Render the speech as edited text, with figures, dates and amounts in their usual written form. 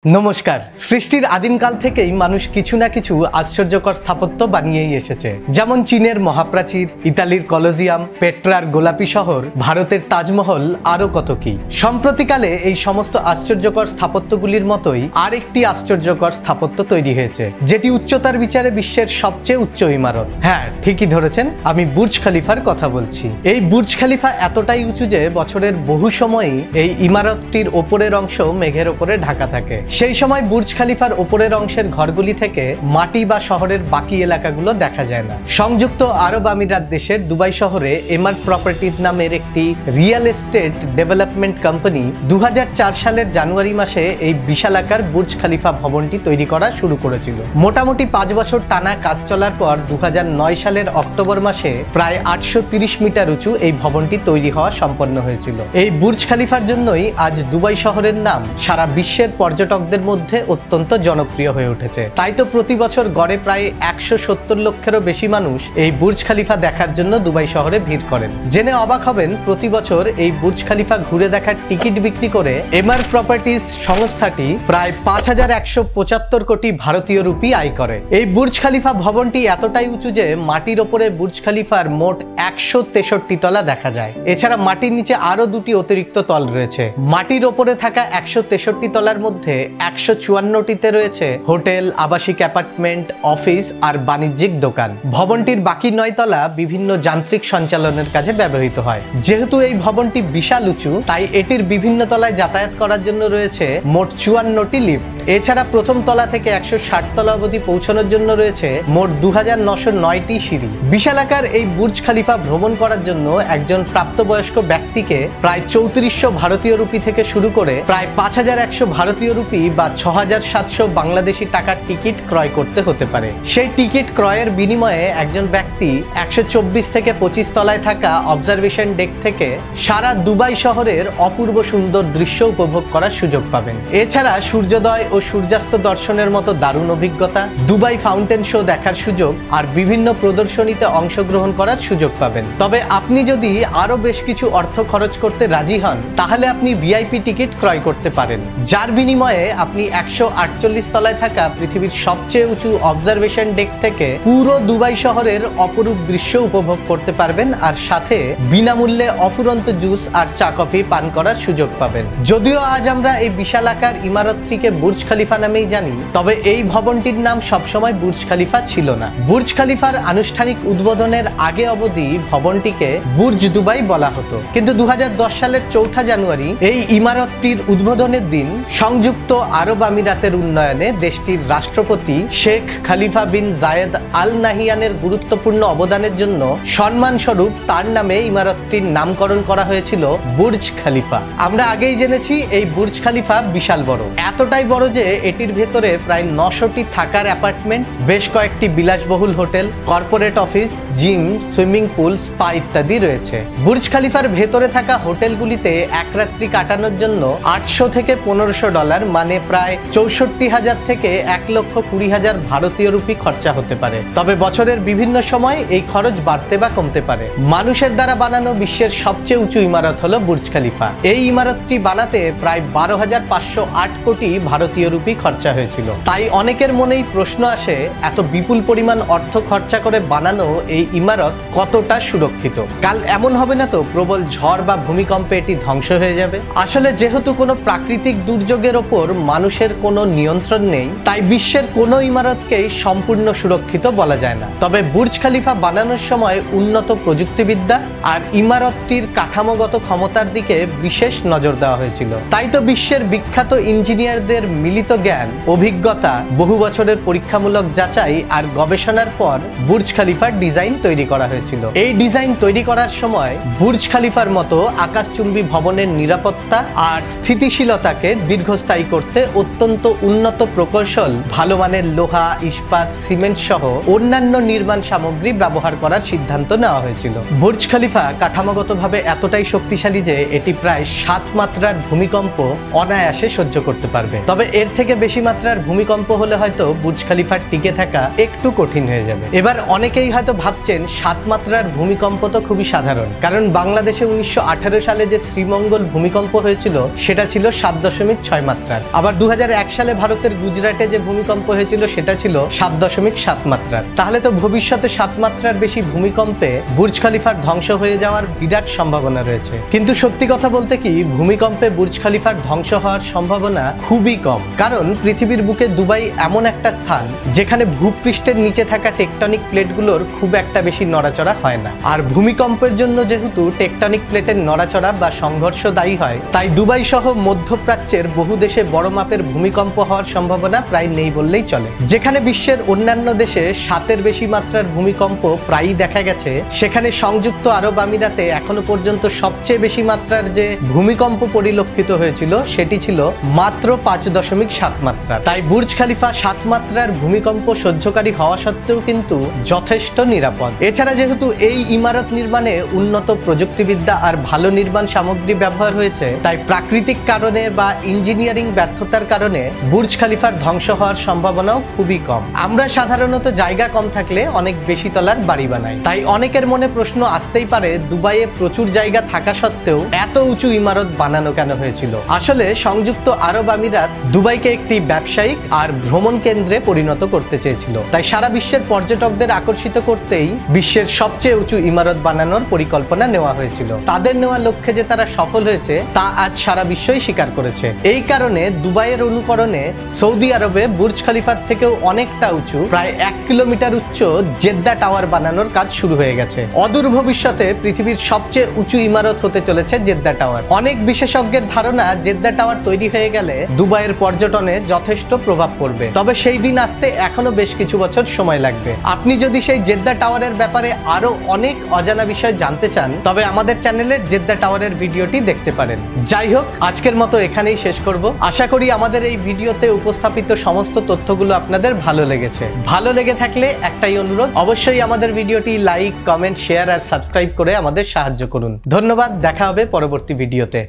নমস্কার। সৃষ্টির আদিমকাল থেকেই মানুষ কিছু না কিছু আশ্চর্যকর স্থাপত্য বানিয়েই এসেছে, যেমন চীনের মহাপ্রাচীর, ইতালির কলোজিয়াম, পেট্রার গোলাপি শহর, ভারতের তাজমহল, আরও কত কি। সম্প্রতিকালে এই সমস্ত আশ্চর্যকর স্থাপত্যগুলির মতোই আরেকটি আশ্চর্যকর স্থাপত্য তৈরি হয়েছে, যেটি উচ্চতার বিচারে বিশ্বের সবচেয়ে উচ্চ ইমারত। হ্যাঁ, ঠিকই ধরেছেন, আমি বুর্জ খলিফার কথা বলছি। এই বুর্জ খলিফা এতটাই উঁচু যে বছরের বহু সময়ই এই ইমারতটির ওপরের অংশ মেঘের ওপরে ঢাকা থাকে। সেই সময় বুর্জ খলিফার ওপরের অংশের ঘরগুলি থেকে মাটি বা শহরের বাকি এলাকাগুলো দেখা যায় না। সংযুক্ত আরব আমিরাত দেশের দুবাই শহরে এমার্ট প্রপার্টিজ নামের একটি রিয়েল এস্টেট ডেভেলপমেন্ট কোম্পানি 2004 সালের জানুয়ারি মাসে এই বিশালাকার বুর্জ খলিফা ভবনটি তৈরি করা শুরু করেছিল। মোটামুটি 5 বছর টানা কাজ চলার পর 2009 সালের অক্টোবর মাসে প্রায় 830 মিটার উঁচু এই ভবনটি তৈরি হওয়া সম্পন্ন হয়েছিল। এই বুর্জ খলিফার জন্যই আজ দুবাই শহরের নাম সারা বিশ্বের পর্যটকদের মধ্যে অত্যন্ত জনপ্রিয় হয়ে উঠেছে। তাই তো প্রতি বছর গড়ে প্রায় 170 লক্ষেরও বেশি মানুষ এই বুর্জ খলিফা দেখার জন্য দুবাই শহরে ভিড় করেন। জেনে অবাক হবেন, প্রতি বছর এই বুর্জ খলিফা ঘুরে দেখার টিকিট বিক্রি করে এমার্ট প্রপার্টিজ সংস্থাটি প্রায় 5175 কোটি ভারতীয় রুপি আয় করে। এই বুর্জ খলিফা ভবনটি এতটাই উঁচু যে মাটির ওপরে বুর্জ খলিফার মোট 163 তলা দেখা যায়। এছাড়া মাটির নিচে আরো দুটি অতিরিক্ত তল রয়েছে। মাটির ওপরে থাকা 163 তলার মধ্যে 154টিতে রয়েছে হোটেল, আবাসিক অ্যাপার্টমেন্ট, অফিস আর বাণিজ্যিক দোকান। ভবনটির বাকি 9 তলা বিভিন্ন যান্ত্রিক সঞ্চালনের কাজে ব্যবহৃত হয়। যেহেতু এই ভবনটি বিশাল উঁচু, তাই এটির বিভিন্ন তলায় যাতায়াত করার জন্য রয়েছে মোট 54টি লিফট। এছাড়া প্রথম তলা থেকে 160 তলা অবধি পৌঁছানোর জন্য রয়েছে মোট 2909টি সিঁড়ি। বিশালাকার এই বুর্জ খলিফা ভ্রমণ করার জন্য একজন প্রাপ্তবয়স্ক ব্যক্তিকে প্রায় 3400 ভারতীয় রুপি থেকে শুরু করে প্রায় 5100 ভারতীয় রুপি বা 6700 বাংলাদেশি টাকার টিকিট ক্রয় করতে হতে পারে। সেই টিকিট ক্রয়ের বিনিময়ে একজন ব্যক্তি 124 থেকে 25 তলায় থাকা অবজারভেশন ডেক থেকে সারা দুবাই শহরের অপূর্ব সুন্দর দৃশ্য উপভোগ করার সুযোগ পাবেন। এছাড়া সূর্যোদয় ও সূর্যাস্ত দর্শনের মতো দারুণ অভিজ্ঞতা, দুবাই ফাউন্টেন শো দেখার সুযোগ আর বিভিন্ন প্রদর্শনীতে অংশগ্রহণ করার সুযোগ পাবেন। তবে আপনি যদি আরো বেশ কিছু অর্থ খরচ করতে রাজি হন, তাহলে আপনি ভিআইপি টিকিট ক্রয় করতে পারেন, যার বিনিময়ে আপনি 148 তলায় থাকা পৃথিবীর সবচেয়ে উঁচু অবজারভেশন ডেক থেকে পুরো দুবাই শহরের অপরূপ দৃশ্য উপভোগ করতে পারবেন আর সাথে বিনামূল্যে অফুরন্ত জুস আর চা কফি পান করার সুযোগ পাবেন। যদিও আজ আমরা এই বিশালাকার ইমারতটিকে বুর্জ খলিফা নামেই জানি, তবে এই ভবনটির নাম সবসময় বুর্জ খলিফা ছিল না। বুর্জ খলিফার আনুষ্ঠানিক উদ্বোধনের আগে অবধি ভবনটিকে বুর্জ দুবাই বলা হতো, কিন্তু 2010 সালের 4 জানুয়ারি এই ইমারতটির উদ্বোধনের দিন সংযুক্ত আরব আমিরাতের উন্নয়নে দেশটির রাষ্ট্রপতি শেখ খলিফা বিন জায়েদ আল নাহিয়ানের গুরুত্বপূর্ণ অবদানের জন্য সম্মানস্বরূপ তার নামে ইমারতটির নামকরণ করা হয়েছিল বুর্জ খলিফা। আমরা আগেই জেনেছি এই বুর্জ খলিফা বিশাল বড়, এতটাই বড় যে এটির ভেতরে প্রায় 900টি থাকার অ্যাপার্টমেন্ট, বেশ কয়েকটি বিলাসবহুল hotel, corporate office, gym, swimming pool, spa ইত্যাদি রয়েছে। বুর্জ খলিফার ভেতরে থাকা হোটেলগুলিতে এক রাত্রি কাটানোর জন্য $800 থেকে $1500 মানে প্রায় 64,000 থেকে 1,20,000 ভারতীয় রুপি খরচা হতে পারে। তবে বছরের বিভিন্ন সময় এই খরচ বাড়তে বা কমতে পারে। মানুষের দ্বারা বানানো বিশ্বের সবচেয়ে উঁচু ইমারত হলো বুর্জ খলিফা। এই ইমারতটি বানাতে প্রায় 12,508 কোটি ভারতীয় রুপি খরচা হয়েছিল। তাই অনেকের মনেই প্রশ্ন আসে, এত বিপুল পরিমাণ অর্থ খরচা করে বানানো এই ইমারত কতটা সুরক্ষিত? কাল এমন হবে না তো প্রবল ঝড় বা ভূমিকম্পে এটি ধ্বংস হয়ে যাবে? আসলে যেহেতু কোনো প্রাকৃতিক দুর্যোগের ওপর মানুষের কোনো নিয়ন্ত্রণ নেই, তাই বিশ্বের কোনো ইমারতকেই সম্পূর্ণ সুরক্ষিত বলা যায় না। তবে বুর্জ খলিফা বানানোর সময় উন্নত প্রযুক্তিবিদ্যা আর ইমারতটির কাঠামোগত ক্ষমতার দিকে বিশেষ নজর দেওয়া হয়েছিল। তাই তো বিশ্বের বিখ্যাত ইঞ্জিনিয়ারদের মিলিত জ্ঞান, অভিজ্ঞতা, বহু বছরের পরীক্ষামূলক যাচাই আর গবেষণার পর বুর্জ খলিফার ডিজাইন তৈরি করা হয়েছিল। এই ডিজাইন তৈরি করার সময় বুর্জ খলিফার মতো আকাশচুম্বী ভবনের নিরাপত্তা আর স্থিতিশীলতাকে দীর্ঘস্থায়ী করতে অত্যন্ত উন্নত প্রকৌশল, ভালো মানের লোহা, ইস্পাত, সিমেন্ট সহ অন্যান্য নির্মাণ সামগ্রী ব্যবহার করার সিদ্ধান্ত নেওয়া হয়েছিল। বুর্জ খলিফা কাঠামোগতভাবে এতটাই শক্তিশালী যে এটি প্রায় 7 মাত্রার ভূমিকম্প অনায়াসে সহ্য করতে পারবে। তবে এর থেকে বেশি মাত্রার ভূমিকম্প হলে হয়তো বুর্জ খলিফার টিকে থাকা একটু কঠিন হয়ে যাবে। এবার অনেকেই হয়তো ভাবছেন 7 মাত্রার ভূমিকম্প তো খুবই সাধারণ, কারণ বাংলাদেশে 1918 সালে যে শ্রীমঙ্গল ভূমিকম্প হয়েছিল সেটা ছিল 7.6 মাত্রার। আবার 2001 সালে ভারতের গুজরাটে যে ভূমিকম্প হয়েছিল সেটা ছিল 7.7 মাত্রার। তাহলে তো ভবিষ্যতে 7 মাত্রার বেশি ভূমিকম্পে বুর্জ খলিফার ধ্বংস হয়ে যাওয়ার বিরাট সম্ভাবনা রয়েছে। কিন্তু সত্যি কথা বলতে কি, ভূমিকম্পে বুর্জ খলিফার ধ্বংস হওয়ার সম্ভাবনা খুবই কম, কারণ পৃথিবীর বুকে দুবাই এমন একটা স্থান যেখানে ভূপৃষ্ঠের নিচে থাকা টেকটনিক প্লেটগুলোর খুব একটা বেশি নড়াচড়া হয় না। আর ভূমিকম্পের জন্য যেহেতু টেকটনিক প্লেটের নড়াচড়া বা সংঘর্ষ দায়ী হয়, তাই দুবাই সহ মধ্যপ্রাচ্যের বহু দেশে বড় মাপের ভূমিকম্প হওয়ার সম্ভাবনা প্রায় নেই বললেই চলে। যেখানে বিশ্বের অন্যান্য দেশে 7-এর বেশি মাত্রার ভূমিকম্প প্রায়ই দেখা গেছে, সেখানে সংযুক্ত আরব আমিরাতে এখনো পর্যন্ত সবচেয়ে বেশি মাত্রার যে ভূমিকম্প পরিলক্ষিত হয়েছিল সেটি ছিল মাত্র 5.7 মাত্রা। তাই বুর্জ খলিফা 7 মাত্রার ভূমিকম্প সহ্যকারী হওয়া সত্ত্বেও কিন্তু যথেষ্ট নিরাপদ। এছাড়া যেহেতু এই ইমারত নির্মাণে উন্নত প্রযুক্তিবিদ্যা আর ভালো নির্মাণ সামগ্রী ব্যবহার হয়েছে, তাই প্রাকৃতিক কারণে বা ইঞ্জিনিয়ারিং ব্যর্থতার কারণে বুর্জ খলিফার ধ্বংস হওয়ার সম্ভাবনাও খুবই কম। আমরা সাধারণত জায়গা কম থাকলে অনেক বেশি তলার বাড়ি বানাই, তাই অনেকের মনে প্রশ্ন আসতেই পারে দুবাইয়ে প্রচুর জায়গা থাকা সত্ত্বেও এত উঁচু ইমারত বানানো কেন হয়েছিল। আসলে সংযুক্ত আরব আমিরাত দুবাইকে একটি ব্যবসায়িক আর ভ্রমণ কেন্দ্রে পরিণত করতে চেয়েছিল, তাই সারা বিশ্বের পর্যটকদের আকর্ষিত করতেই বিশ্বের সবচেয়ে উঁচু ইমারত বানানোর পরিকল্পনা নেওয়া হয়েছিল। তাদের নেওয়া লক্ষ্যে যে তারা সফল হয়েছে তা আজ সারা বিশ্বই স্বীকার করেছে। এই কারণে দুবাইয়ের অনুকরণে সৌদি আরবে বুর্জ খলিফার থেকেও অনেকটা উঁচু, প্রায় 1 কিলোমিটার উচ্চ জেদ্দা টাওয়ার বানানোর কাজ শুরু হয়ে গেছে। অদূর ভবিষ্যতে পৃথিবীর সবচেয়ে উঁচু ইমারত হতে চলেছে জেদ্দা টাওয়ার। অনেক বিশেষজ্ঞের ধারণা জেদ্দা টাওয়ার তৈরি হয়ে গেলে দুবাইয়ের পর্যটনে যথেষ্ট প্রভাব পড়বে, তবে সেই দিন আসতে এখনো বেশ কিছু বছর সময় লাগবে। আপনি যদি সেই জেদ্দা টাওয়ারের ব্যাপারে আরো অনেক অজানা বিষয় জানতে চান, তবে আমাদের চ্যানেলের জেদ্দা টাওয়ারের ভিডিওটি দেখতে পারেন। যাই হোক, আজকের মতো এখানেই শেষ করব। আশা করি আমাদের এই ভিডিওতে উপস্থাপিত সমস্ত তথ্যগুলো আপনাদের ভালো লেগেছে। ভালো লেগে থাকলে একটাই অনুরোধ, অবশ্যই আমাদের ভিডিওটি লাইক, কমেন্ট, শেয়ার আর সাবস্ক্রাইব করে আমাদের সাহায্য করুন। ধন্যবাদ, দেখা হবে পরবর্তী ভিডিওতে।